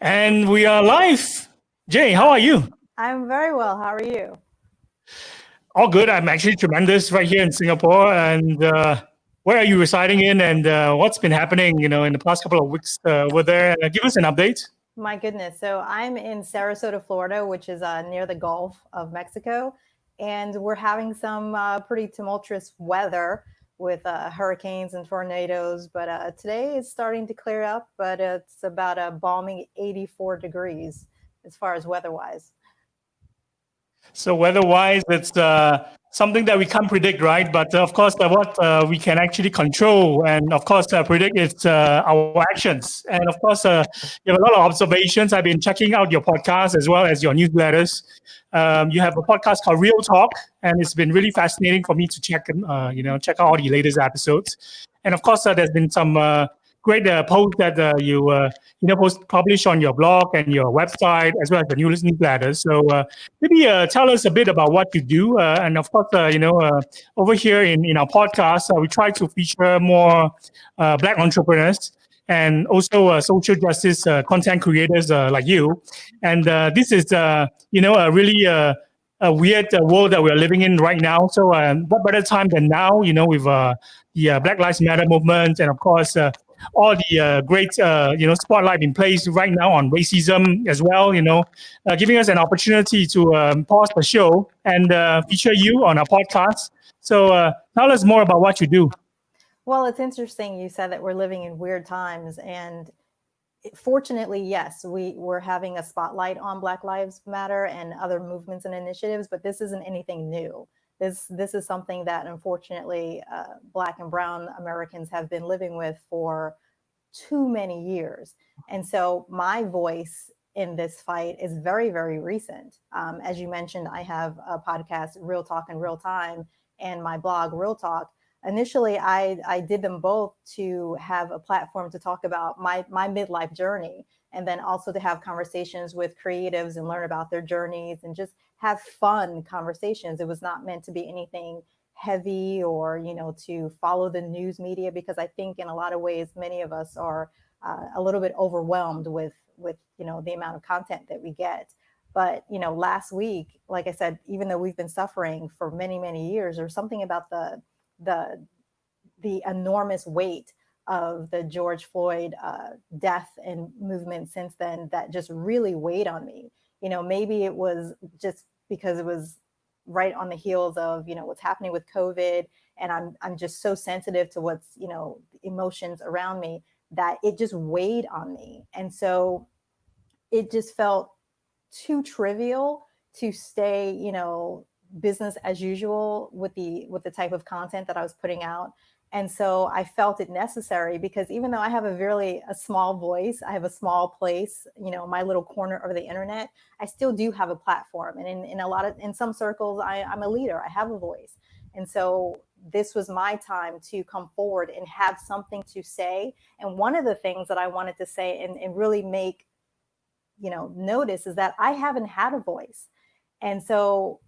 And we are live. Jay, how are you? I'm very well. How are you? All good. I'm actually tremendous right here in Singapore. And where are you residing in? And what's been happening, in the past couple of weeks over there? Give us an update. My goodness. So I'm in Sarasota, Florida, which is near the Gulf of Mexico. And we're having some pretty tumultuous weather with hurricanes and tornadoes. But today it's starting to clear up, but it's about a balmy 84 degrees as far as weather-wise. So weather-wise, it's something that we can't predict, right? But of course, what we can actually control and of course predict is our actions. And of course, you have a lot of observations. I've been checking out your podcast as well as your newsletters. You have a podcast called Real Talk, and it's been really fascinating for me to check out all the latest episodes. And of course, there's been some great posts that publish on your blog and your website as well as the newsletters. So maybe tell us a bit about what you do, and of course, over here in our podcast, we try to feature more Black entrepreneurs and also social justice content creators like you. And this is, a really a weird world that we're living in right now. So what better time than now, with the Black Lives Matter movement and of course all the great spotlight in place right now on racism as well, giving us an opportunity to pause the show and feature you on our podcast. So tell us more about what you do. Well, it's interesting you said that we're living in weird times, and fortunately, yes, we're having a spotlight on Black Lives Matter and other movements and initiatives, but this isn't anything new. This is something that unfortunately Black and Brown Americans have been living with for too many years. And so my voice in this fight is very, very recent. As you mentioned, I have a podcast, Real Talk in Real Time, and my blog, Real Talk. Initially, I did them both to have a platform to talk about my midlife journey, and then also to have conversations with creatives and learn about their journeys and just have fun conversations. It was not meant to be anything heavy or, to follow the news media, because I think in a lot of ways, many of us are a little bit overwhelmed with, the amount of content that we get. But, last week, like I said, even though we've been suffering for many, many years, there's something about the enormous weight of the George Floyd death and movement since then that just really weighed on me. Maybe it was just because it was right on the heels of, what's happening with COVID. And I'm just so sensitive to what's, emotions around me, that it just weighed on me. And so it just felt too trivial to stay, business as usual with the type of content that I was putting out. And so I felt it necessary, because even though I have a small voice, I have a small place, my little corner of the internet, I still do have a platform. And in some circles, I'm a leader, I have a voice. And so this was my time to come forward and have something to say. And one of the things that I wanted to say and really make, notice is that I haven't had a voice. And so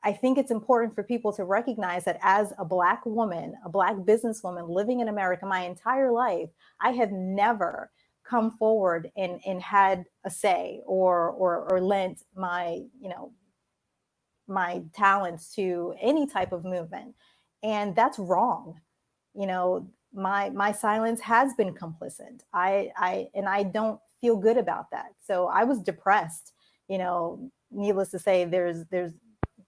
I think it's important for people to recognize that as a Black woman, a Black businesswoman living in America my entire life, I have never come forward and had a say or lent my, my talents to any type of movement. And that's wrong. My silence has been complicit. I don't feel good about that. So I was depressed. Needless to say, there's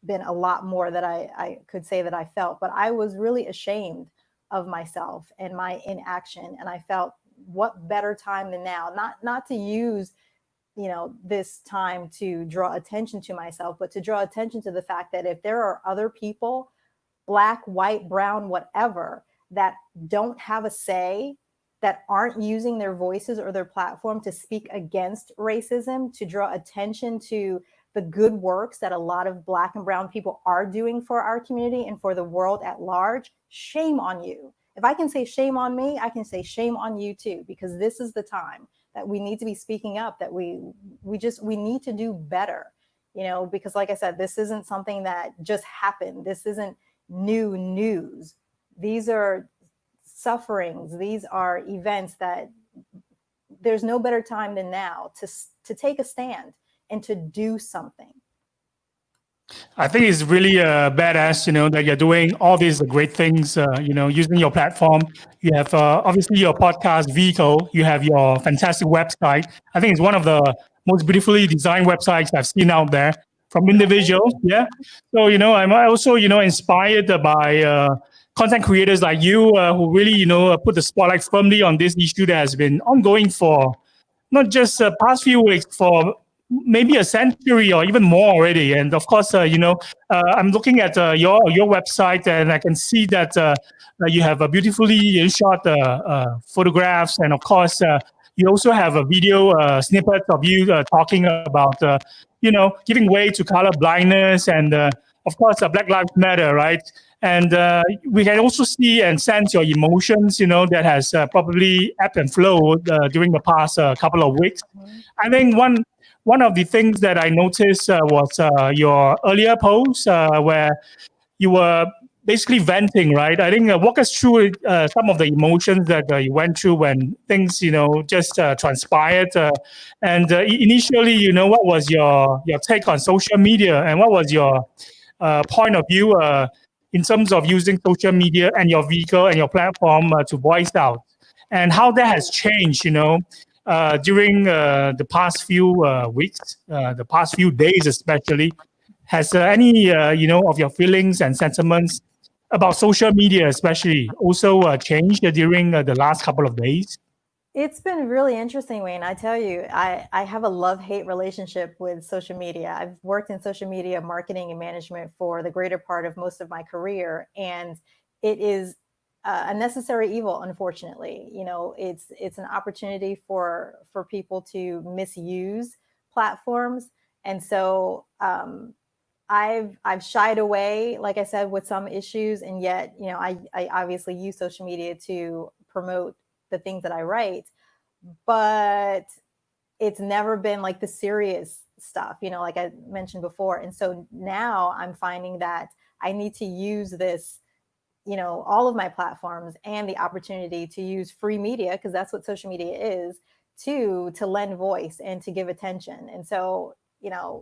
been a lot more that I could say that I felt, but I was really ashamed of myself and my inaction. And I felt, what better time than now, not to use, this time to draw attention to myself, but to draw attention to the fact that if there are other people, Black, white, brown, whatever, that don't have a say, that aren't using their voices or their platform to speak against racism, to draw attention to the good works that a lot of Black and brown people are doing for our community and for the world at large, shame on you. If I can say shame on me, I can say shame on you too, because this is the time that we need to be speaking up, that we need to do better, because like I said, this isn't something that just happened. This isn't new news. These are sufferings. These are events that there's no better time than now to take a stand and to do something. I think it's really badass, that you're doing all these great things, using your platform. You have obviously your podcast vehicle. You have your fantastic website. I think it's one of the most beautifully designed websites I've seen out there from individuals. Yeah. So, I'm also, inspired by content creators like you who really, put the spotlight firmly on this issue that has been ongoing for not just past few weeks, for maybe a century or even more already. And of course, I'm looking at your website, and I can see that you have a beautifully shot photographs, and of course, you also have a video snippet of you talking about, giving way to color blindness, and of course, Black Lives Matter, right? And we can also see and sense your emotions, that has probably ebbed and flowed during the past couple of weeks. I think one of the things that I noticed was your earlier post where you were basically venting, right? I think walk us through some of the emotions that you went through when things, just transpired. And initially, what was your take on social media, and what was your point of view in terms of using social media and your vehicle and your platform to voice out, and how that has changed, during the past few weeks, the past few days especially. Has any, of your feelings and sentiments about social media especially also changed during the last couple of days? It's been really interesting, Wayne. I tell you, I have a love-hate relationship with social media. I've worked in social media marketing and management for the greater part of most of my career, and it is a necessary evil, unfortunately. It's an opportunity for people to misuse platforms, and so I've shied away, like I said, with some issues, and yet I obviously use social media to promote the things that I write, but it's never been like the serious stuff, like I mentioned before. And so now I'm finding that I need to use this, all of my platforms and the opportunity to use free media, because that's what social media is, to lend voice and to give attention. And so,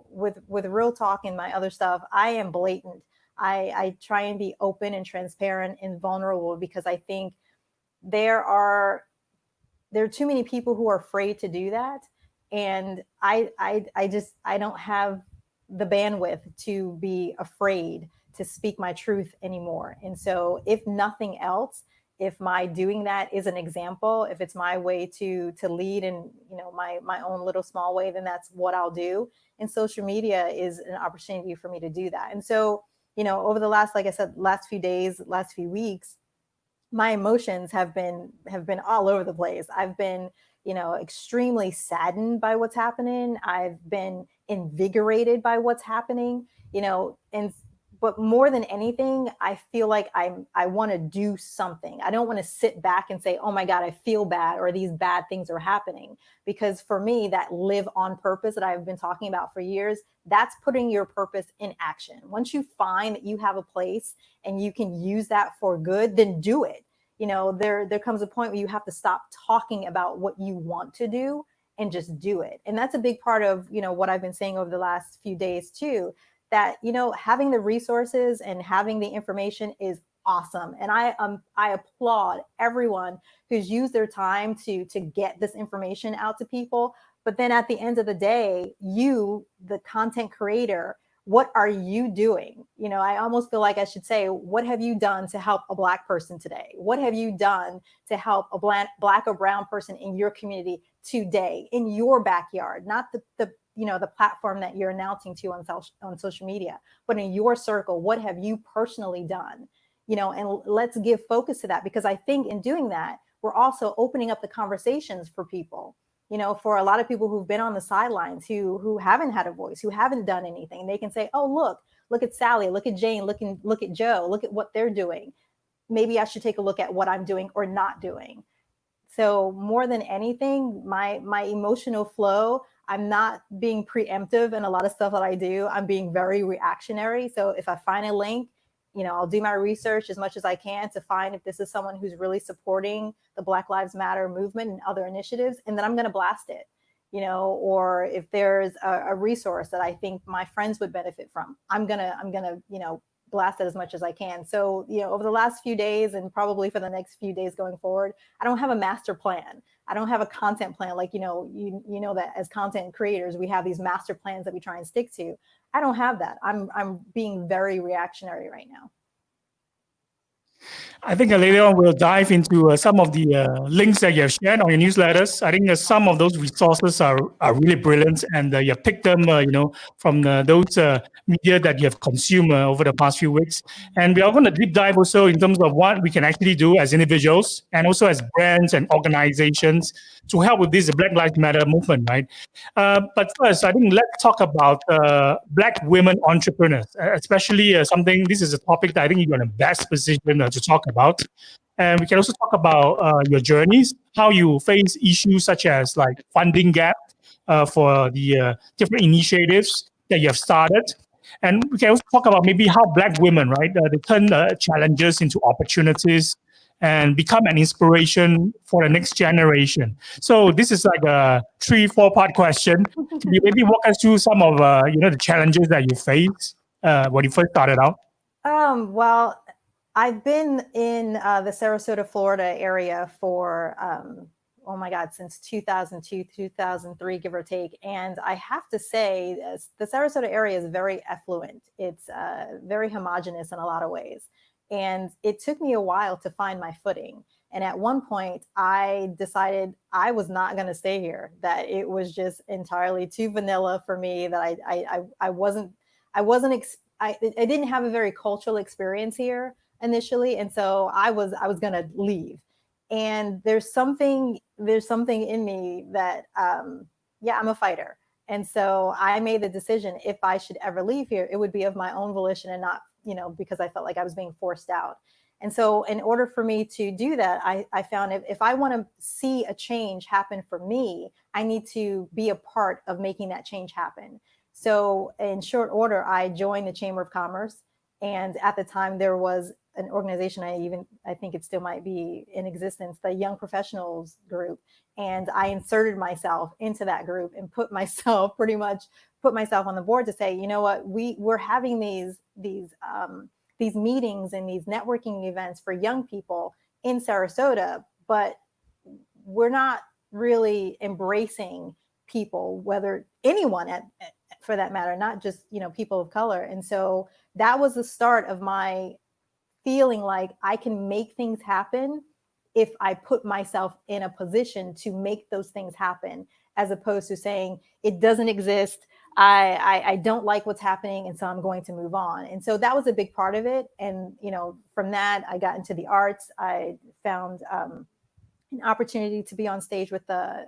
with Real Talk and my other stuff, I am blatant. I try and be open and transparent and vulnerable, because I think there are too many people who are afraid to do that, and I don't have the bandwidth to be afraid to speak my truth anymore. And so, if nothing else, if my doing that is an example, if it's my way to lead in my own little small way, then that's what I'll do. And social media is an opportunity for me to do that. And so, over the last, like I said, last few days, last few weeks, my emotions have been all over the place. I've been, extremely saddened by what's happening. I've been invigorated by what's happening, but more than anything, I feel like I want to do something. I don't want to sit back and say, oh my God, I feel bad, or these bad things are happening. Because for me, that live on purpose that I've been talking about for years, that's putting your purpose in action. Once you find that you have a place and you can use that for good, then do it. There comes a point where you have to stop talking about what you want to do and just do it. And that's a big part of, what I've been saying over the last few days too, that, having the resources and having the information is awesome. And I applaud everyone who's used their time to get this information out to people. But then at the end of the day, you, the content creator, what are you doing? I almost feel like I should say, what have you done to help a Black person today? What have you done to help a Black or brown person in your community today, in your backyard? Not the platform that you're announcing to on social media, but in your circle, what have you personally done? And let's give focus to that, because I think in doing that, we're also opening up the conversations for people. For a lot of people who've been on the sidelines, who haven't had a voice, who haven't done anything, they can say, oh, look at Sally, look at Jane, look at Joe, look at what they're doing. Maybe I should take a look at what I'm doing or not doing. So more than anything, my emotional flow, I'm not being preemptive in a lot of stuff that I do. I'm being very reactionary. So if I find a link, I'll do my research as much as I can to find if this is someone who's really supporting the Black Lives Matter movement and other initiatives, and then I'm going to blast it. Or if there's a resource that I think my friends would benefit from, I'm gonna blast it as much as I can. So, over the last few days and probably for the next few days going forward, I don't have a master plan. I don't have a content plan. Like, you know that as content creators, we have these master plans that we try and stick to. I don't have that. I'm being very reactionary right now. I think later on we'll dive into some of the links that you have shared on your newsletters. I think some of those resources are really brilliant, and you have picked them, from those media that you have consumed over the past few weeks. And we are going to deep dive also in terms of what we can actually do as individuals and also as brands and organizations to help with this Black Lives Matter movement, right? But first, I think let's talk about Black women entrepreneurs, especially something. This is a topic that I think you're in the best position to talk about. And we can also talk about your journeys, how you face issues such as like funding gap for the different initiatives that you have started. And we can also talk about maybe how Black women, right, they turn challenges into opportunities and become an inspiration for the next generation. So this is like a 3-4 part question. Can you maybe walk us through some of the challenges that you faced when you first started out? Well, I've been in the Sarasota, Florida area for, oh my God, since 2002, 2003, give or take. And I have to say, the Sarasota area is very affluent. It's very homogenous in a lot of ways. And it took me a while to find my footing. And at one point, I decided I was not going to stay here, that it was just entirely too vanilla for me, that I didn't have a very cultural experience here initially. And so I was going to leave. And there's something in me that, I'm a fighter. And so I made the decision, if I should ever leave here, it would be of my own volition and not, because I felt like I was being forced out. And so in order for me to do that, I found if I want to see a change happen for me, I need to be a part of making that change happen. So in short order, I joined the Chamber of Commerce. And at the time, there was an organization, I think it still might be in existence, the Young Professionals Group. And I inserted myself into that group and put myself on the board to say, you know what, we're having these meetings and these networking events for young people in Sarasota, but we're not really embracing people, whether anyone for that matter, not just, people of color. And so that was the start of my feeling like I can make things happen if I put myself in a position to make those things happen, as opposed to saying it doesn't exist. I don't like what's happening, and so I'm going to move on. And so that was a big part of it. And, from that, I got into the arts. I found an opportunity to be on stage with the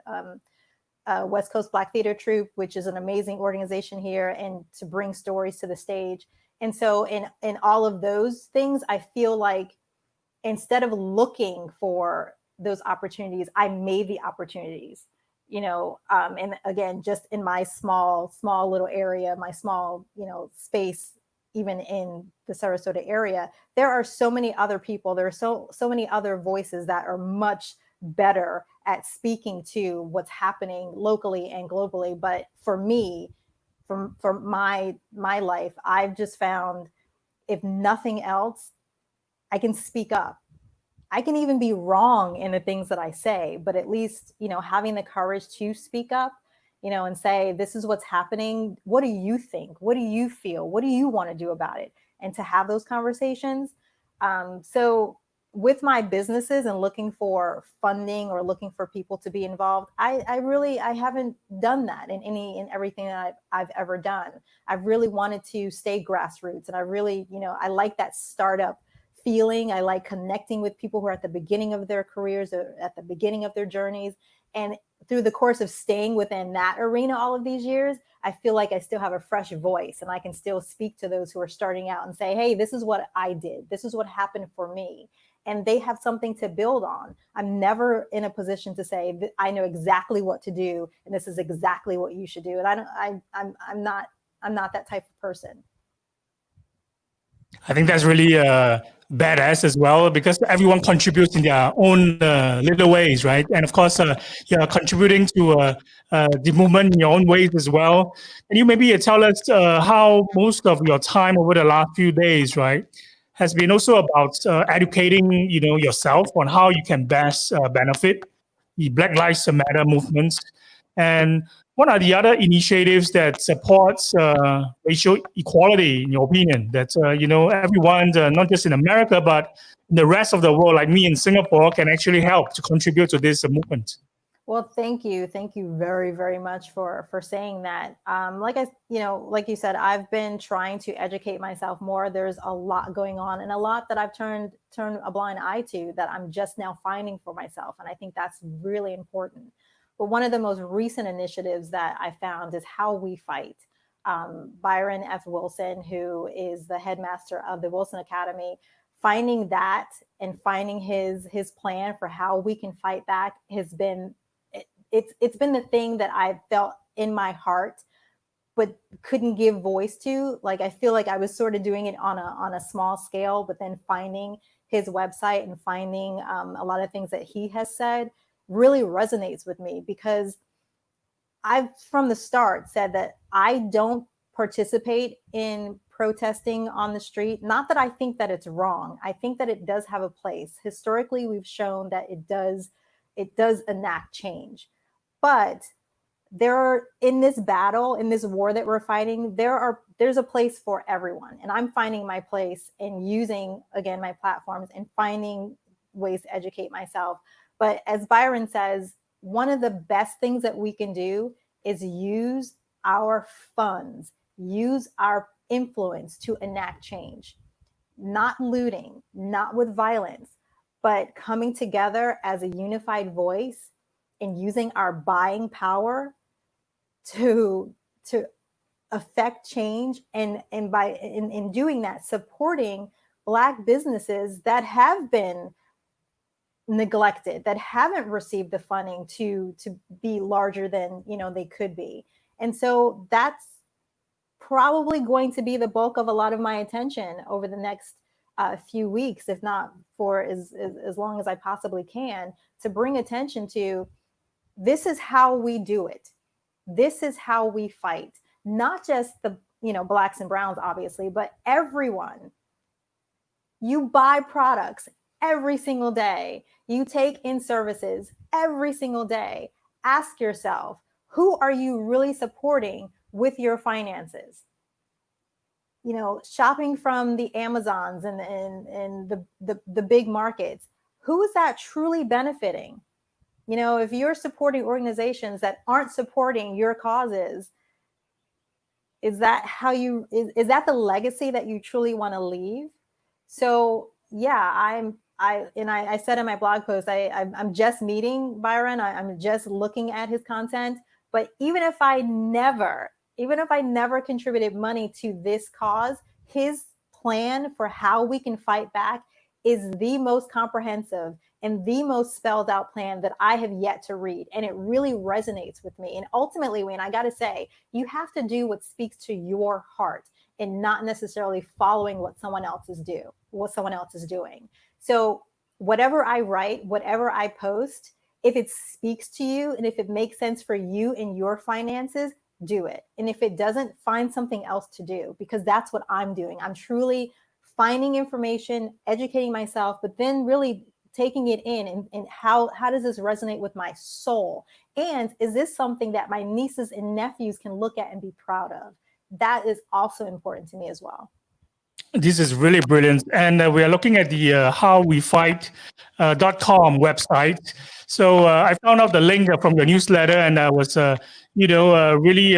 West Coast Black Theater Troupe, which is an amazing organization here, and to bring stories to the stage. And so in all of those things, I feel like instead of looking for those opportunities, I made the opportunities, and again, just in my small little area, my small, space, even in the Sarasota area, there are so many other people, there are so many other voices that are much better at speaking to what's happening locally and globally. But for me, for my life, I've just found, if nothing else, I can speak up. I can even be wrong in the things that I say, but at least, having the courage to speak up, and say, this is what's happening. What do you think? What do you feel? What do you want to do about it? And to have those conversations. So with my businesses and looking for funding or looking for people to be involved, I haven't done that in everything that I've ever done. I've really wanted to stay grassroots, and I really, I like that startup feeling. I like connecting with people who are at the beginning of their careers, or at the beginning of their journeys. And through the course of staying within that arena all of these years, I feel like I still have a fresh voice, and I can still speak to those who are starting out and say, hey, this is what I did. This is what happened for me. And they have something to build on. I'm never in a position to say that I know exactly what to do, and this is exactly what you should do. And I'm not that type of person. I think that's really badass as well, because everyone contributes in their own little ways, right? And of course, you're contributing to the movement in your own ways as well. Can you maybe tell us how most of your time over the last few days, right, has been also about educating, yourself on how you can best benefit the Black Lives Matter movements, and what are the other initiatives that supports racial equality, in your opinion? That everyone, not just in America, but in the rest of the world, like me in Singapore, can actually help to contribute to this movement. Well, thank you very, very much for saying that. Like you said, I've been trying to educate myself more. There's a lot going on, and a lot that I've turned a blind eye to that I'm just now finding for myself, and I think that's really important. But one of the most recent initiatives that I found is How We Fight. Byron F. Wilson, who is the headmaster of the Wilson Academy, finding that and finding his plan for how we can fight back has been it's been the thing that I've felt in my heart, but couldn't give voice to. Like, I feel like I was sort of doing it on a small scale, but then finding his website and finding a lot of things that he has said really resonates with me, because I've from the start said that I don't participate in protesting on the street. Not that I think that it's wrong. I think that it does have a place. Historically, we've shown that it does enact change. But in this battle, in this war that we're fighting, there's a place for everyone. And I'm finding my place in using, again, my platforms and finding ways to educate myself. But as Byron says, one of the best things that we can do is use our funds, use our influence to enact change. Not looting, not with violence, but coming together as a unified voice and using our buying power to affect change, and by in doing that, supporting Black businesses that have been neglected, that haven't received the funding to be larger than they could be. And so that's probably going to be the bulk of a lot of my attention over the next few weeks, if not for as long as I possibly can, to bring attention to this is how we do it. This is how we fight. Not just the Blacks and browns, obviously, but everyone. You buy products every single day. You take in services every single day. Ask yourself, who are you really supporting with your finances? Shopping from the Amazons and the big markets, who is that truly benefiting? If you're supporting organizations that aren't supporting your causes, is that is that the legacy that you truly want to leave? So yeah, I said in my blog post, I'm just meeting Byron. I'm just looking at his content. But even if I never contributed money to this cause, his plan for how we can fight back is the most comprehensive and the most spelled out plan that I have yet to read. And it really resonates with me. And ultimately, Wayne, I got to say, you have to do what speaks to your heart and not necessarily following what someone else is doing. So whatever I write, whatever I post, if it speaks to you and if it makes sense for you and your finances, do it. And if it doesn't, find something else to do, because that's what I'm doing. I'm truly finding information, educating myself, but then really taking it in and how does this resonate with my soul? And is this something that my nieces and nephews can look at and be proud of? That is also important to me as well. This is really brilliant. And we are looking at the howwefight.com website. So I found out the link from your newsletter, and I was, really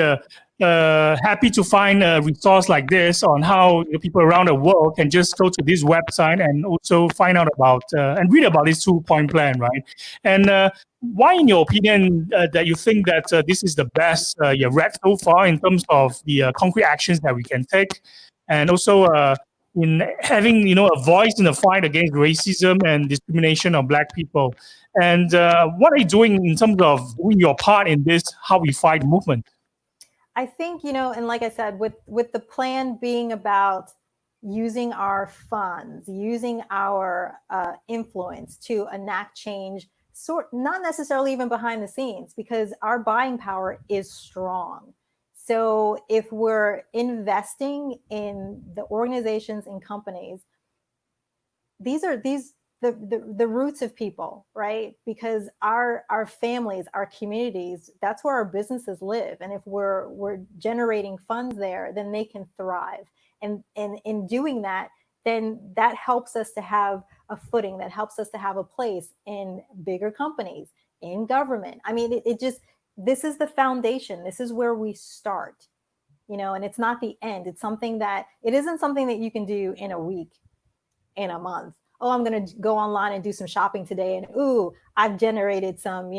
happy to find a resource like this on how people around the world can just go to this website and also find out about and read about this 2-point plan, right? And why, in your opinion, that you think that this is the best you've read so far in terms of the concrete actions that we can take? And also in having a voice in the fight against racism and discrimination of Black people. And what are you doing in terms of doing your part in this How We Fight movement? I think, and like I said, with the plan being about using our funds, using our influence to enact change, not necessarily even behind the scenes, because our buying power is strong. So if we're investing in the organizations and companies, these are the roots of people, right? Because our families, our communities, that's where our businesses live. And if we're generating funds there, then they can thrive. And in doing that, then that helps us to have a footing, that helps us to have a place in bigger companies, in government. I mean, it just, this is the foundation. This is where we start, and it's not the end. It's something that, it isn't something that you can do in a week, in a month. Oh, I'm going to go online and do some shopping today, and ooh, I've generated some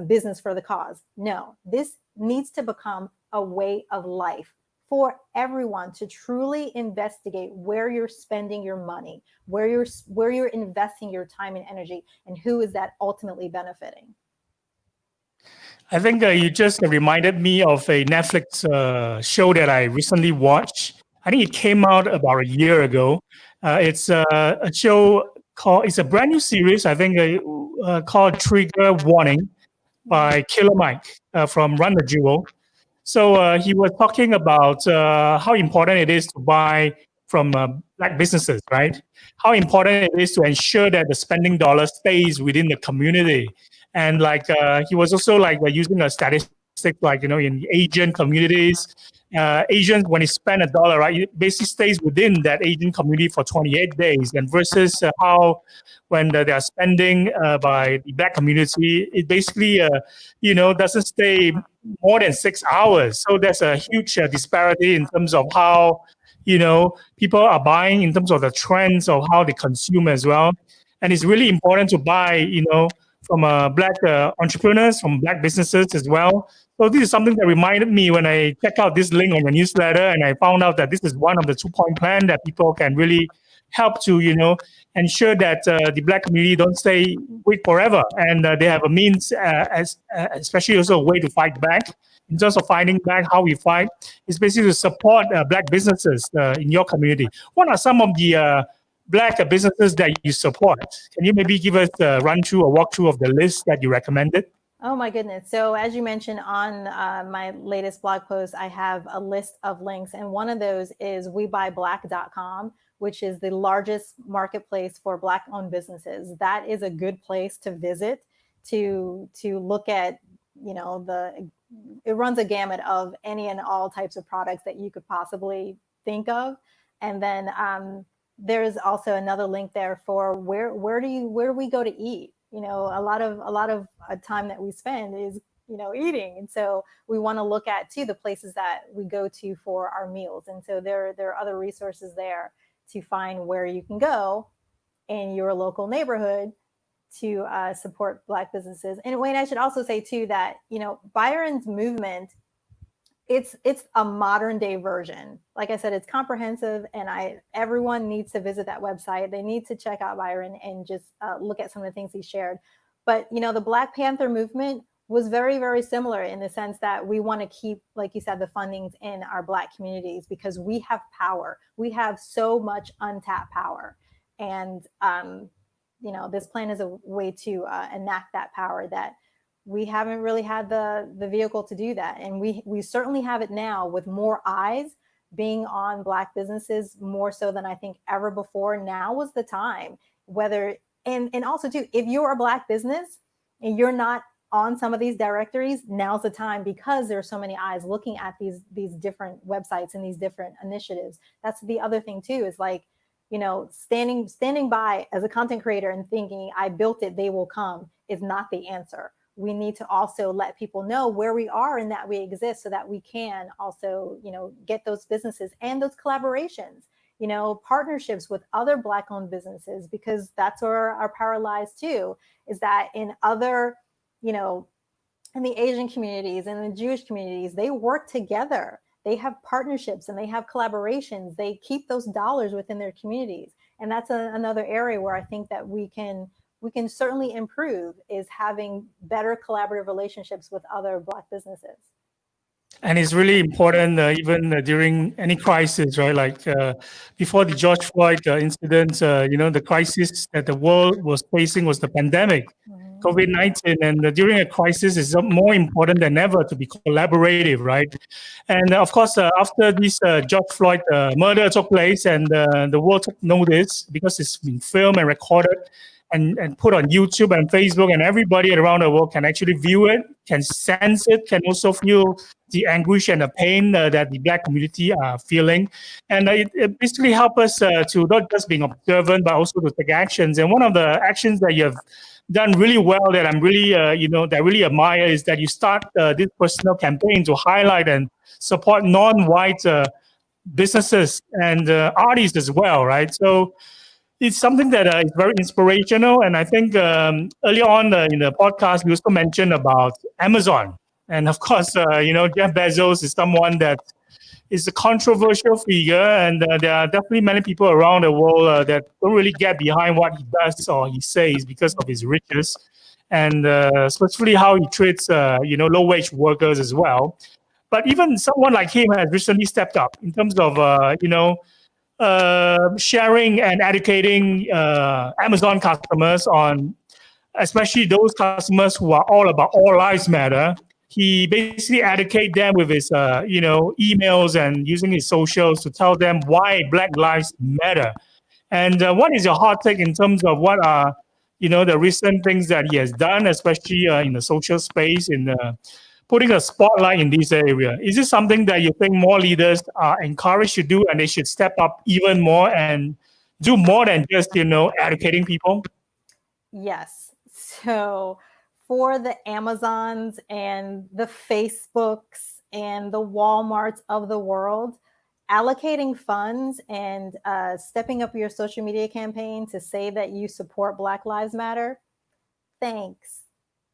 business for the cause. No, this needs to become a way of life for everyone, to truly investigate where you're spending your money, where you're investing your time and energy, and who is that ultimately benefiting. I think you just reminded me of a Netflix show that I recently watched. I think it came out about a year ago. It's a show it's a brand new series, I think, called Trigger Warning by Killer Mike from Run the Jewel. So he was talking about how important it is to buy from Black businesses, right? How important it is to ensure that the spending dollar stays within the community. And he was also using a statistic, in Asian communities, Asians, when they spend a dollar, right, it basically stays within that Asian community for 28 days. And versus how when they are spending by the Black community, it basically, doesn't stay more than 6 hours. So there's a huge disparity in terms of how, people are buying, in terms of the trends of how they consume as well. And it's really important to buy, from Black entrepreneurs, from Black businesses as well. So this is something that reminded me when I checked out this link on your newsletter, and I found out that this is one of the 2-point plan that people can really help to, ensure that the Black community don't stay weak forever, and they have a means, especially also a way to fight back. In terms of fighting back, how we fight is basically to support Black businesses in your community. What are some of the Black businesses that you support? Can you maybe give us a run through or walk through of the list that you recommended? Oh my goodness. So as you mentioned on my latest blog post, I have a list of links, and one of those is WeBuyBlack.com, which is the largest marketplace for Black-owned businesses. That is a good place to visit to look at, it runs a gamut of any and all types of products that you could possibly think of. And then there's also another link there for where do we go to eat? A lot of time that we spend is, eating. And so we want to look at too the places that we go to for our meals. And so there are other resources there to find where you can go in your local neighborhood to support Black businesses. And Wayne, I should also say too that, Byron's movement, it's a modern day version. Like I said, it's comprehensive, and everyone needs to visit that website. They need to check out Byron and just look at some of the things he shared. But, the Black Panther movement was very, very similar in the sense that we want to keep, like you said, the fundings in our Black communities, because we have power. We have so much untapped power. And, this plan is a way to enact that power that we haven't really had the vehicle to do that. And we certainly have it now, with more eyes being on Black businesses, more so than I think ever before. Now was the time, and also too, if you're a Black business and you're not on some of these directories, now's the time, because there are so many eyes looking at these different websites and these different initiatives. That's the other thing too, is standing by as a content creator and thinking, I built it, they will come, is not the answer. We need to also let people know where we are and that we exist, so that we can also, get those businesses and those collaborations, partnerships with other Black-owned businesses, because that's where our power lies too, is that in other, in the Asian communities and the Jewish communities, they work together. They have partnerships and they have collaborations. They keep those dollars within their communities. And that's another area where I think that we can certainly improve, is having better collaborative relationships with other Black businesses. And it's really important, even during any crisis, right? Like before the George Floyd incident, the crisis that the world was facing was the pandemic, COVID-19. And during a crisis, it's more important than ever to be collaborative, right? And of course, after this George Floyd murder took place and the world took notice because it's been filmed and recorded, and put on YouTube and Facebook, and everybody around the world can actually view it, can sense it, can also feel the anguish and the pain that the Black community are feeling. And it basically helps us to not just being observant, but also to take actions. And one of the actions that you have done really well that I'm really, that I really admire is that you start this personal campaign to highlight and support non-white businesses and artists as well, right? So it's something that is very inspirational. And I think early on in the podcast, we also mentioned about Amazon. And of course, Jeff Bezos is someone that is a controversial figure. And there are definitely many people around the world that don't really get behind what he does or he says because of his riches. And especially how he treats, low-wage workers as well. But even someone like him has recently stepped up in terms of, sharing and educating Amazon customers on, especially those customers who are all about all lives matter. He basically educate them with his, emails and using his socials to tell them why Black Lives Matter. And what is your hot take in terms of what are, the recent things that he has done, especially in the social space, in putting a spotlight in this area? Is this something that you think more leaders are encouraged to do, and they should step up even more and do more than just, educating people? Yes. So for the Amazons and the Facebooks and the Walmarts of the world, allocating funds and stepping up your social media campaign to say that you support Black Lives Matter, thanks.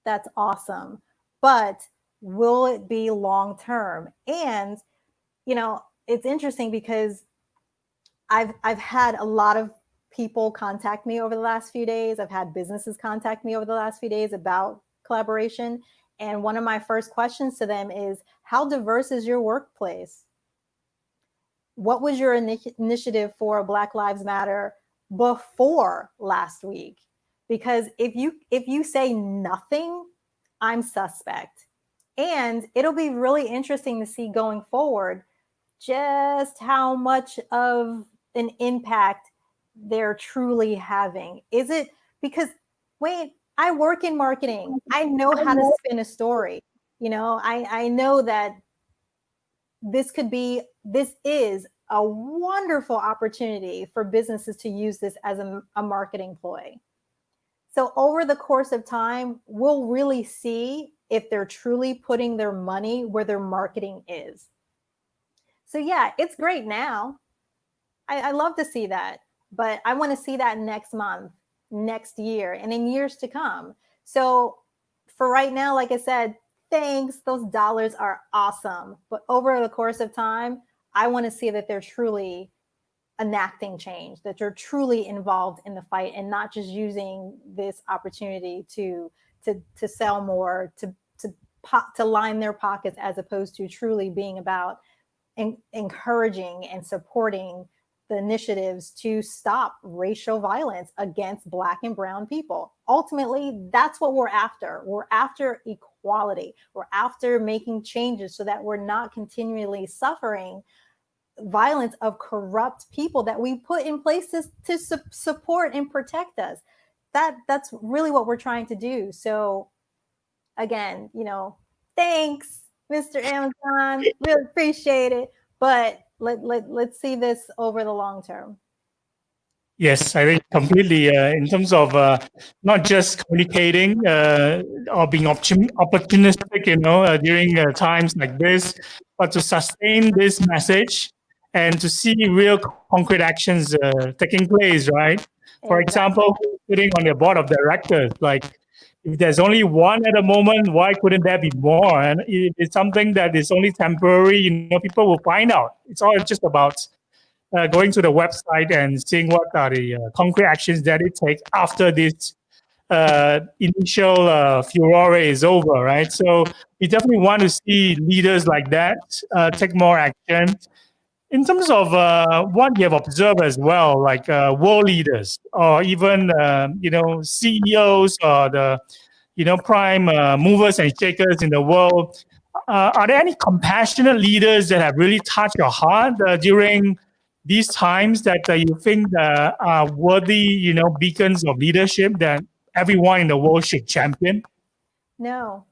That's awesome. But will it be long term? And, it's interesting because I've had a lot of people contact me over the last few days. I've had businesses contact me over the last few days about collaboration. And one of my first questions to them is, how diverse is your workplace? What was your initiative for Black Lives Matter before last week? Because if you say nothing, I'm suspect. And it'll be really interesting to see going forward just how much of an impact they're truly having. Is it because, wait, I work in marketing. I know how to spin a story. I know that this is a wonderful opportunity for businesses to use this as a marketing ploy. So over the course of time, we'll really see if they're truly putting their money where their marketing is. So yeah, it's great now. I love to see that, but I want to see that next month, next year, and in years to come. So for right now, like I said, thanks. Those dollars are awesome. But over the course of time, I want to see that they're truly enacting change, that you're truly involved in the fight and not just using this opportunity to sell more, to line their pockets, as opposed to truly being about encouraging and supporting the initiatives to stop racial violence against Black and brown people. Ultimately, that's what we're after. We're after equality. We're after making changes so that we're not continually suffering violence of corrupt people that we put in places to support and protect us. That's really what we're trying to do. So again, thanks, Mr. Amazon. Really appreciate it. But let's see this over the long term. Yes, I think completely. In terms of not just communicating or being opportunistic, during times like this, but to sustain this message and to see real concrete actions taking place, right? For example, sitting on the board of directors, like if there's only one at the moment, why couldn't there be more? And if it's something that is only temporary, people will find out. It's all just about going to the website and seeing what are the concrete actions that it takes after this initial furore is over, right? So we definitely want to see leaders like that take more action. In terms of what you have observed as well, like world leaders or even CEOs or the prime movers and shakers in the world, are there any compassionate leaders that have really touched your heart during these times that you think are worthy, beacons of leadership that everyone in the world should champion? No.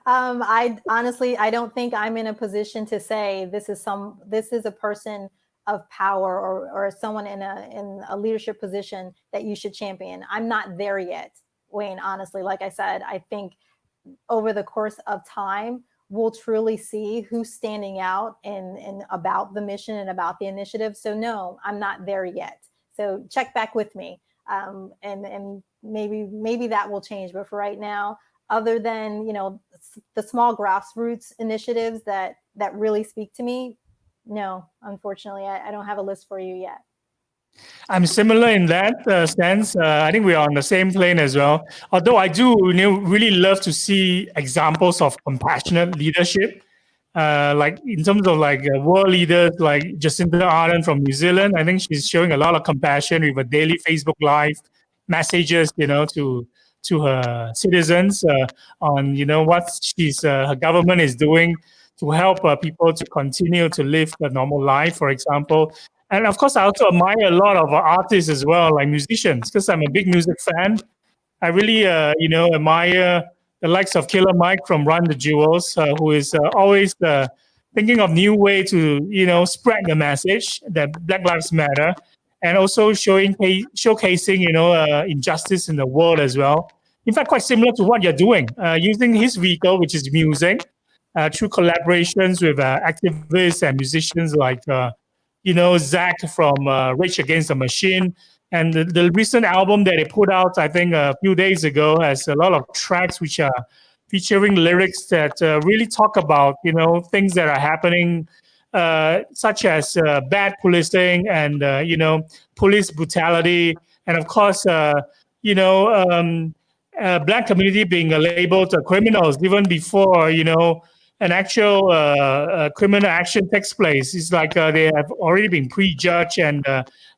I honestly, I don't think I'm in a position to say this is a person of power or someone in a leadership position that you should champion. I'm not there yet, Wayne. Honestly, like I said, I think over the course of time, we'll truly see who's standing out and about the mission and about the initiative. So no, I'm not there yet. So check back with me, and maybe that will change. But for right now, other than the small grassroots initiatives that really speak to me, no, unfortunately, I don't have a list for you yet. I'm similar in that sense. I think we are on the same plane as well. Although I do really love to see examples of compassionate leadership, like in terms of like world leaders like Jacinda Ardern from New Zealand. I think she's showing a lot of compassion with a daily Facebook Live messages, to her citizens on what her government is doing to help people to continue to live a normal life, for example. And of course, I also admire a lot of artists as well, like musicians, because I'm a big music fan. I really, admire the likes of Killer Mike from Run the Jewels, who is always thinking of new way to, spread the message that Black Lives Matter, and also showcasing, injustice in the world as well. In fact, quite similar to what you're doing, using his vehicle, which is music, through collaborations with activists and musicians like Zach from Rage Against the Machine. And the recent album that they put out, I think a few days ago, has a lot of tracks which are featuring lyrics that really talk about, things that are happening, such as bad policing and, police brutality. And of course, Black community being labeled criminals even before, an actual criminal action takes place. It's like they have already been prejudged and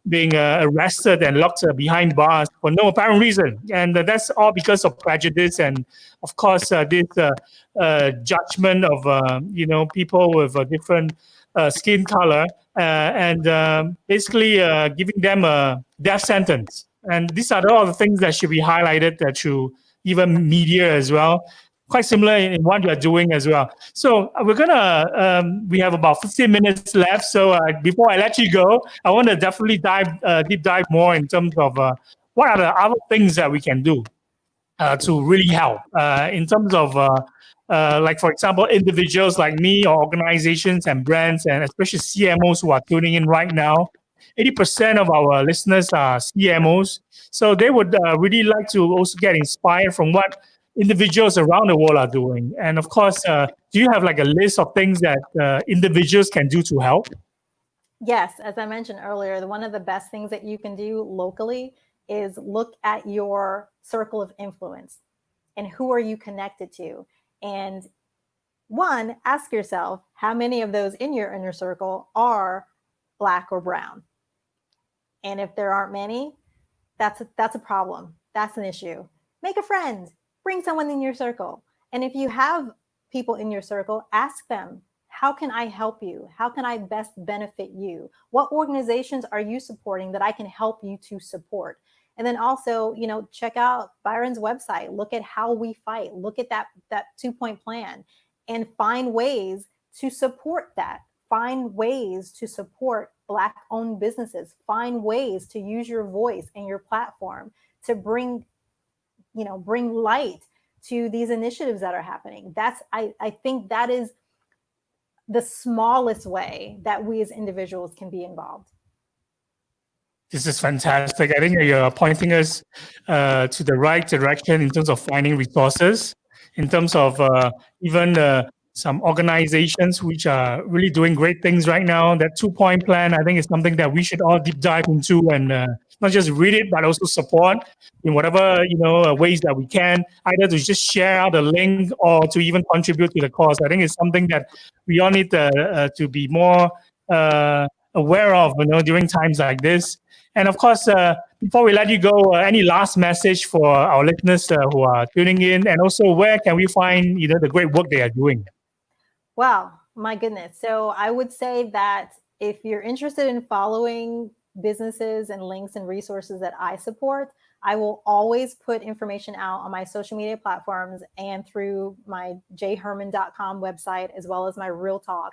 being arrested and locked behind bars for no apparent reason. And that's all because of prejudice and, of course, this judgment of, people with a different skin color and basically giving them a death sentence. And these are all the things that should be highlighted through even media as well. Quite similar in what you are doing as well. So we have about 15 minutes left. So before I let you go, I want to definitely deep dive more in terms of what are the other things that we can do to really help in terms of like, for example, individuals like me or organizations and brands, and especially CMOs who are tuning in right now. 80% of our listeners are CMOs. So they would really like to also get inspired from what individuals around the world are doing. And of course, do you have like a list of things that individuals can do to help? Yes, as I mentioned earlier, one of the best things that you can do locally is look at your circle of influence and who are you connected to. And one, ask yourself how many of those in your inner circle are Black or brown. And if there aren't many, that's a problem. That's an issue. Make a friend. Bring someone in your circle. And if you have people in your circle, ask them, how can I help you? How can I best benefit you? What organizations are you supporting that I can help you to support? And then also, check out Byron's website. Look at how we fight. Look at that 2-point plan and find ways to support that. Find ways to support Black-owned businesses. Find ways to use your voice and your platform to bring light to these initiatives that are happening. I think that is the smallest way that we as individuals can be involved. This is fantastic. I think you're pointing us to the right direction in terms of finding resources, in terms of even some organizations which are really doing great things right now. That 2-point plan, I think, is something that we should all deep dive into and not just read it, but also support in whatever ways that we can, either to just share out the link or to even contribute to the cause. I think it's something that we all need to be more aware of, during times like this. And of course, before we let you go, any last message for our listeners who are tuning in, and also where can we find the great work they are doing? Wow, my goodness. So I would say that if you're interested in following businesses and links and resources that I support, I will always put information out on my social media platforms and through my jhermann.com website, as well as my Real Talk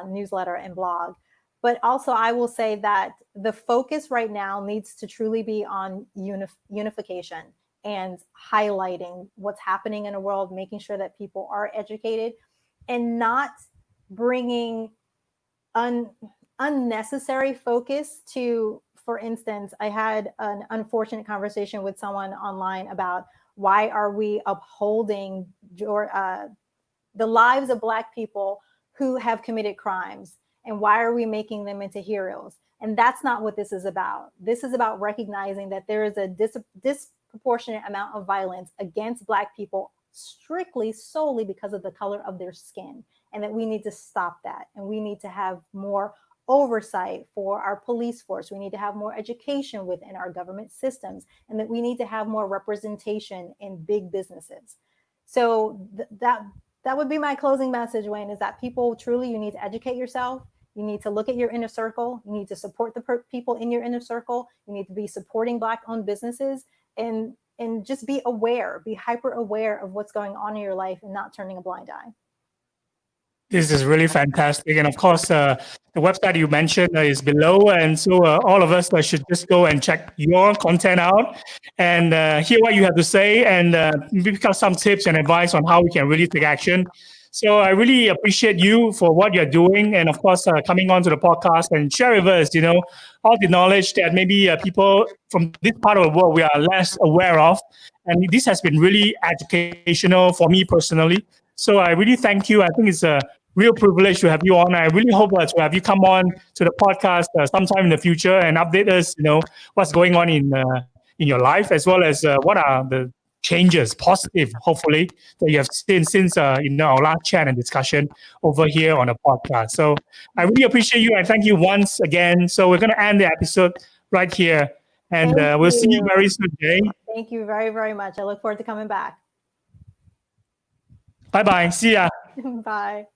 newsletter and blog. But also, I will say that the focus right now needs to truly be on unification and highlighting what's happening in the world, making sure that people are educated and not bringing unnecessary focus to, for instance, I had an unfortunate conversation with someone online about why are we upholding the lives of Black people who have committed crimes, and why are we making them into heroes? And that's not what this is about. This is about recognizing that there is a disproportionate amount of violence against Black people strictly solely because of the color of their skin, and that we need to stop that, and we need to have more oversight for our police force. We need to have more education within our government systems, and that we need to have more representation in big businesses. So that would be my closing message, Wayne, is that people truly, you need to educate yourself. You need to look at your inner circle. You need to support the people in your inner circle. You need to be supporting Black-owned businesses, and just be aware, be hyper aware of what's going on in your life and not turning a blind eye. This is really fantastic. And of course, the website you mentioned is below. And so all of us should just go and check your content out and hear what you have to say, and pick up some tips and advice on how we can really take action. So I really appreciate you for what you're doing. And of course, coming on to the podcast and share with us, all the knowledge that maybe people from this part of the world we are less aware of. And this has been really educational for me personally. So I really thank you. I think it's a real privilege to have you on. I really hope to have you come on to the podcast sometime in the future and update us, what's going on in your life, as well as what are the changes, positive, hopefully, that you have seen since our last chat and discussion over here on the podcast. So I really appreciate you and thank you once again. So we're going to end the episode right here, and we'll see you very soon, Jay. Thank you very, very much. I look forward to coming back. Bye-bye. See ya. Bye.